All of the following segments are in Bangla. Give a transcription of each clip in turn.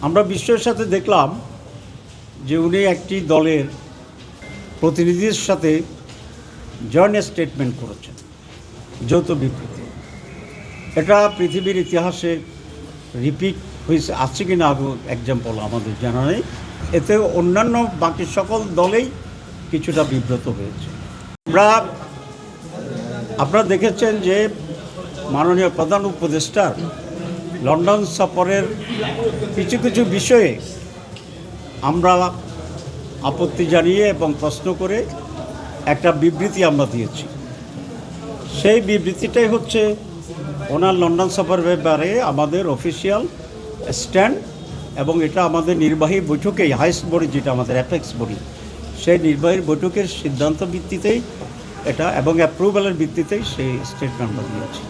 আমরা বিস্ময়ের সাথে দেখলাম যে উনি একটি দলের প্রতিনিধির সাথে জয়েন্ট স্টেটমেন্ট করেছেন, যৌথ বিবৃতি। এটা পৃথিবীর ইতিহাসে রিপিট হয়েছে, আছে কি না এক্সাম্পল আমাদের জানা নেই। এতে অন্যান্য বাকি সকল দলেই কিছুটা বিব্রত হয়েছে। আপনারা দেখেছেন যে মাননীয় প্রধান উপদেষ্টার লন্ডন সফরের কিছু কিছু বিষয়ে আমরা আপত্তি জানিয়ে এবং প্রশ্ন করে একটা বিবৃতি আমরা দিয়েছি। সেই বিবৃতিটাই হচ্ছে ওনার লন্ডন সফরের ব্যাপারে আমাদের অফিসিয়াল স্ট্যান্ড, এবং এটা আমাদের নির্বাহী বৈঠকেই, হাইস্ট বডি যেটা আমাদের অ্যাপেক্স বডি, সেই নির্বাহী বৈঠকের সিদ্ধান্ত ভিত্তিতেই এটা এবং অ্যাপ্রুভালের ভিত্তিতেই সেই স্টেটমেন্ট আমরা দিয়েছি।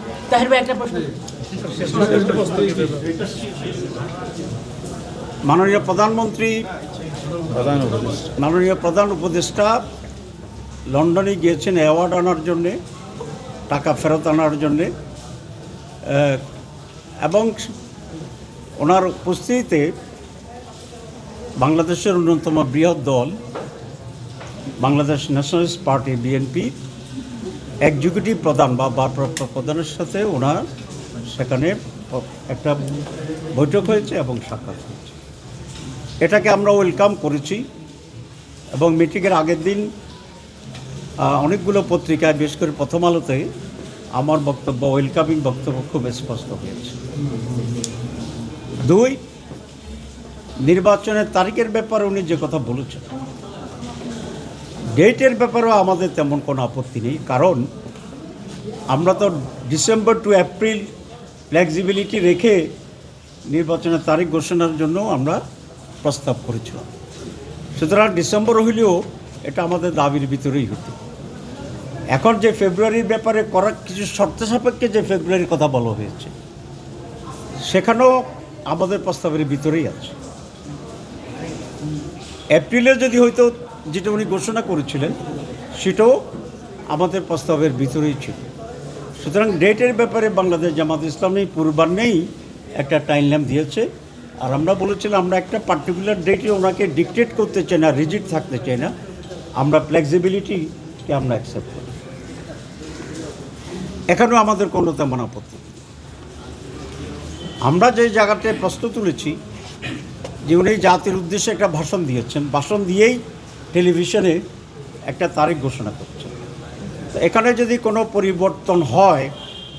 মাননীয় প্রধান উপদেষ্টা লন্ডনে গিয়েছেন অ্যাওয়ার্ড আনার জন্যে, টাকা ফেরত আনার জন্যে, এবং ওনার উপস্থিতিতে বাংলাদেশের অন্যতম বৃহৎ দল Bangladesh nationalist party BNP executive প্রধান বা ভারপ্রাপ্ত প্রধানের সাথে ওনার সেখানে একটা বৈঠক হয়েছে এবং সাক্ষাৎ হয়েছে। এটাকে আমরা ওয়েলকাম করেছি, এবং মিটিংয়ের আগের দিন অনেকগুলো পত্রিকায়, বিশেষ করে প্রথম আলোতে আমার বক্তব্য, ওয়েলকামিং বক্তব্য খুব স্পষ্ট হয়েছে। 2, নির্বাচনের তারিখের ব্যাপারে উনি যে কথা বলেছেন, ডেটের ব্যাপারেও আমাদের তেমন কোনো আপত্তি নেই, কারণ আমরা তো ডিসেম্বর টু এপ্রিল ফ্লেক্সিবিলিটি রেখে নির্বাচনের তারিখ ঘোষণার জন্য আমরা প্রস্তাব করেছিলাম। সুতরাং ডিসেম্বর হইলেও এটা আমাদের দাবির ভিতরেই হতো। এখন যে ফেব্রুয়ারির ব্যাপারে করার কিছু শর্ত সাপেক্ষে যে ফেব্রুয়ারির কথা বলা হয়েছে, সেখানেও আমাদের প্রস্তাবের ভিতরেই আছে। এপ্রিলে যদি হয়তো যেটা উনি ঘোষণা করেছিলেন, সেটাও আমাদের প্রস্তাবের ভিতরেই ছিল। সুতরাং ডেটের ব্যাপারে বাংলাদেশ জামাত ইসলামী পূর্বাহ্নেই একটা টাইমলাইন দিয়েছে, আর আমরা বলেছিলাম আমরা একটা পার্টিকুলার ডেটে ওনাকে ডিকটেট করতে চাই না, রিজিড থাকতে চাই না, আমরা ফ্লেক্সিবিলিটিকে আমরা অ্যাকসেপ্ট করি। এখানেও আমাদের কোনো তেমন আপত্তি নেই। আমরা যে জায়গাটায় প্রশ্ন তুলেছি যে উনি জাতির উদ্দেশ্যে একটা ভাষণ দিয়েছেন, ভাষণ দিয়েই টেলিভিশনে একটা তারিখ ঘোষণা করছেন। তো এখানে যদি কোনো পরিবর্তন হয়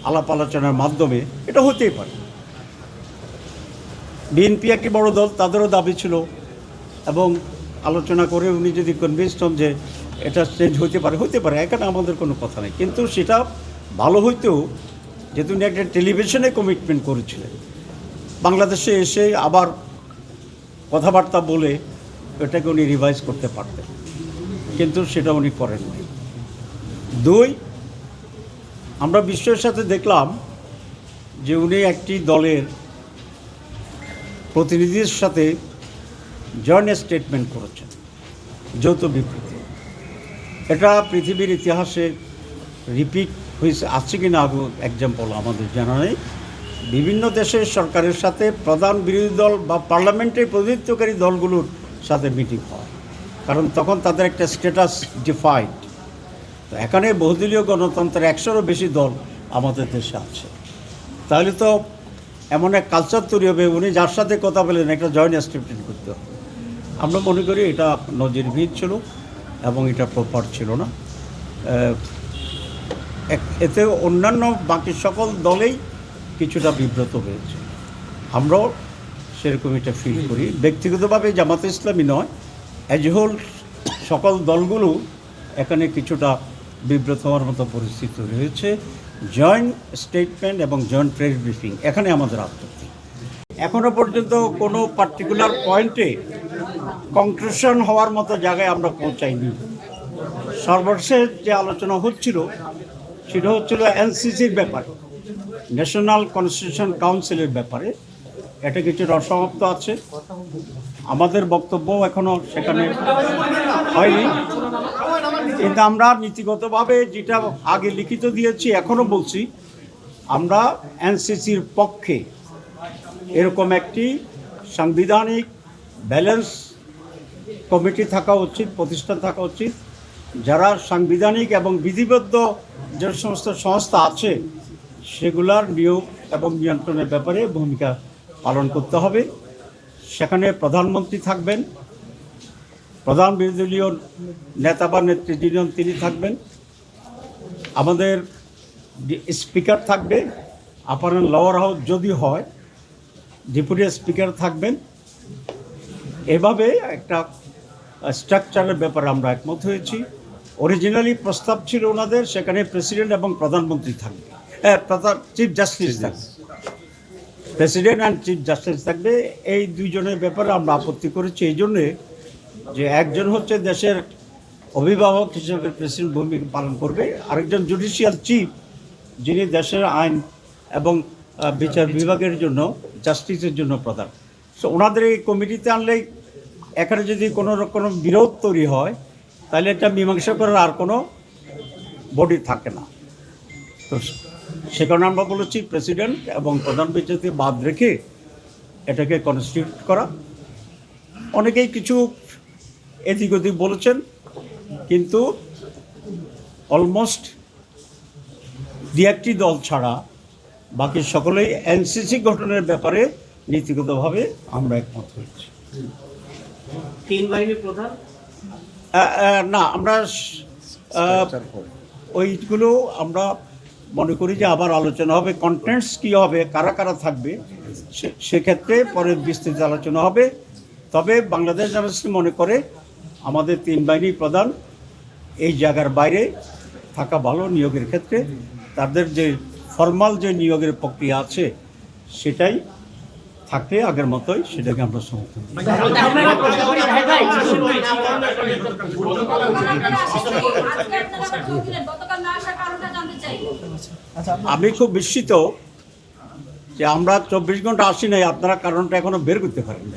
আলাপ আলোচনার মাধ্যমে, এটা হতেই পারে। বিএনপি একটি বড় দল, তাদেরও দাবি ছিল, এবং আলোচনা করে উনি যদি কনভিন্সড হন যে এটা চেঞ্জ হতে পারে, এখানে আমাদের কোনো কথা নেই। কিন্তু সেটা ভালো হইতেও, যেহেতু উনি একটা টেলিভিশনে কমিটমেন্ট করেছিলেন, বাংলাদেশে এসে আবার কথাবার্তা বলে এটাকে উনি রিভাইজ করতে পারতেন, কিন্তু সেটা উনি করেননি। 2, আমরা বিস্ময়ের সাথে দেখলাম যে উনি একটি দলের প্রতিনিধির সাথে জয়েন্ট স্টেটমেন্ট করেছেন, যৌথ বিবৃতি। এটা পৃথিবীর ইতিহাসে রিপিট হয়েছে, আছে কি না এক্সাম্পল আমাদের জানা নেই। বিভিন্ন দেশের সরকারের সাথে প্রধান বিরোধী দল বা পার্লামেন্টের প্রতিনিধিত্বকারী দলগুলোর সাথে মিটিং হয়, কারণ তখন তাদের একটা স্ট্যাটাস ডিফাইন্ড। তো এখানে বহুদলীয় গণতন্ত্রের 100-এরও বেশি দল আমাদের দেশে আছে, তাহলে তো এমন এক কালচার তৈরি হবে, উনি যার সাথে কথা বলেন একটা জয়েন্ট স্টেটমেন্ট করতে হবে। আমরা মনে করি এটা নজিরবিহীন ছিল এবং এটা প্রপার ছিল না। এতে অন্যান্য বাকি সকল দলেই কিছুটা বিব্রত হয়েছে। আমরাও সেরকম এটা ফিল করি, ব্যক্তিগতভাবে জামাতে ইসলামী নয়, অ্যাজ এ হোল সকল দলগুলো এখানে কিছুটা বিব্রত হওয়ার মতো পরিস্থিতি রয়েছে। জয়েন্ট স্টেটমেন্ট এবং জয়েন্ট প্রেস ব্রিফিং, এখানে আমাদের আপত্তি। এখনও পর্যন্ত কোনো পার্টিকুলার পয়েন্টে কনক্লুশন হওয়ার মতো জায়গায় আমরা পৌঁছাইনি। সর্বশেষ যে আলোচনা হচ্ছিল সেটা হচ্ছিল এনসিসির ব্যাপারে, ন্যাশনাল কনস্টিটিউশন কাউন্সিলের ব্যাপারে। এটা কিছুটা অসমাপ্ত আছে, আমাদের বক্তব্য এখনও সেখানে হয়নি, কিন্তু আমরা নীতিগতভাবে যেটা আগে লিখিত দিয়েছি এখনও বলছি, আমরা এনসিসির পক্ষে এরকম একটি সাংবিধানিক ব্যালেন্স কমিটি থাকা উচিত, প্রতিষ্ঠান থাকা উচিত, যারা সাংবিধানিক এবং বিধিবদ্ধ যে সমস্ত সংস্থা আছে সেগুলার নিয়োগ এবং নিয়ন্ত্রণের ব্যাপারে ভূমিকা পালন করতে হবে। সেখানে প্রধানমন্ত্রী থাকবেন, প্রধান বিরোধী দলীয় নেতা বা নেত্রী যিনি তিনি থাকবেন, আমাদের স্পিকার থাকবে, আপার অ্যান্ড লোয়ার হাউস যদি হয় ডেপুটি স্পিকার থাকবেন। এভাবে একটা স্ট্রাকচারের ব্যাপারে আমরা একমত হয়েছি। অরিজিনালি প্রস্তাব ছিল ওনাদের, সেখানে প্রেসিডেন্ট এবং প্রধানমন্ত্রী থাকবে, চিফ জাস্টিস থাকবে, প্রেসিডেন্ট অ্যান্ড চিফ জাস্টিস থাকবে। এই দুইজনের ব্যাপারে আমরা আপত্তি করেছি এই জন্যে যে একজন হচ্ছে দেশের অভিভাবক হিসেবে প্রেসিডেন্ট ভূমিকা পালন করবে, আরেকজন জুডিশিয়াল চিফ যিনি দেশের আইন এবং বিচার বিভাগের জন্য, জাস্টিসের জন্য প্রধান। সো ওনাদের এই কমিটিতে আনলেই এখানে যদি কোনো রকম বিরোধ তৈরি হয় তাহলে এটা মীমাংসা করার আর কোনো বডি থাকে না। তো সে কারণে আমরা বলেছি প্রেসিডেন্ট এবং প্রধান বিচারপতি বাদ রেখে এটাকে কনস্টিটিউট করা। অনেকেই কিছু এদিক ওদিক বলেছেন, কিন্তু অলমোস্ট একটি দল ছাড়া বাকি সকলেই এনসিসি গঠনের ব্যাপারে নীতিগতভাবে আমরা একমত হয়েছি। তিন বাহিনী প্রধান না, আমরা ওইগুলো আমরা মনে করি যে আবার আলোচনা হবে, কন্টেন্টস কী হবে, কারা কারা থাকবে সেক্ষেত্রে পরে বিস্তৃত আলোচনা হবে। তবে বাংলাদেশ জার্নালিস্ট মনে করে আমাদের তিন বাহিনী প্রধান এই জায়গার বাইরে থাকা ভালো নিয়োগের ক্ষেত্রে। তাদের যে ফর্মাল যে নিয়োগের প্রক্রিয়া আছে সেটাই থাকলে আগের মতোই, সেটাকে আমরা সমর্থন করি। আমি খুব বিস্মিত যে আমরা 24 ঘন্টা আসি নাই, আপনারা কারণটা এখনো বের করতে পারেন না।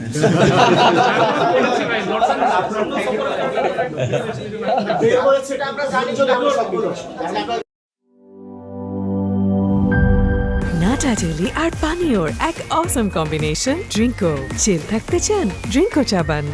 নাটা জেলি আর পানীয়র এক অসম কম্বিনেশন ড্রিঙ্কো। চিল থাকতে চান, ড্রিঙ্কো চাবান।